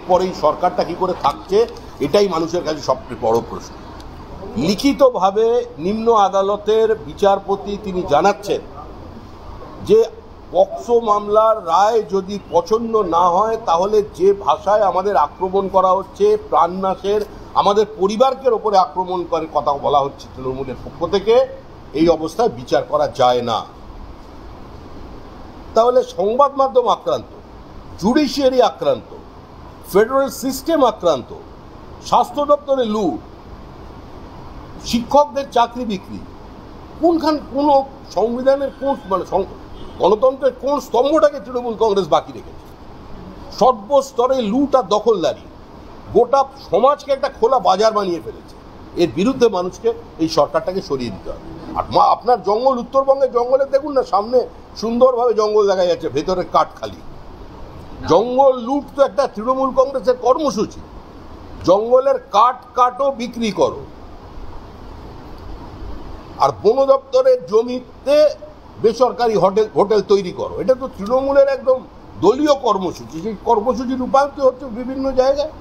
পরেই সরকারটা কি করে থাকছে, এটাই মানুষের কাছে সবচেয়ে বড় প্রশ্ন। লিখিতভাবে নিম্ন আদালতের বিচারপতি তিনি জানাচ্ছেন যে পক্সো মামলার রায় যদি পছন্দ না হয় তাহলে যে ভাষায় আমাদের আক্রমণ করা হচ্ছে, প্রাণনাশের, আমাদের পরিবারকে ওপরে আক্রমণ করে কথা বলা হচ্ছে তৃণমূলের পক্ষ থেকে, এই অবস্থায় বিচার করা যায় না। তাহলে সংবাদ মাধ্যম আক্রান্ত, জুডিশিয়ারি আক্রান্ত, ফেডারেল সিস্টেম আক্রান্ত, স্বাস্থ্য দপ্তরে লুট, শিক্ষকদের চাকরি বিক্রি, কোন সংবিধানের কোন গণতন্ত্রের কোন স্তম্ভটাকে তৃণমূল কংগ্রেস বাকি রেখেছে? সর্বস্তরে লুট আর দখলদারি, গোটা সমাজকে একটা খোলা বাজার বানিয়ে ফেলেছে। এর বিরুদ্ধে মানুষকে এই সরকারটাকে সরিয়ে দিতে হবে। আর আপনার জঙ্গল, উত্তরবঙ্গের জঙ্গলে দেখুন না, সামনে সুন্দরভাবে জঙ্গল দেখা যাচ্ছে, ভেতরে কাঠ খালি। জঙ্গল লুট তো একটা তৃণমূল কংগ্রেসের কর্মসূচি। জঙ্গলের কাঠ কাটো, বিক্রি করো। আর বন দপ্তরের জমিতে বেসরকারি হোটেল তৈরি করো। এটা তো তৃণমূলের একদম দলীয় কর্মসূচি। সেই কর্মসূচি রূপায়িত হচ্ছে বিভিন্ন জায়গায়।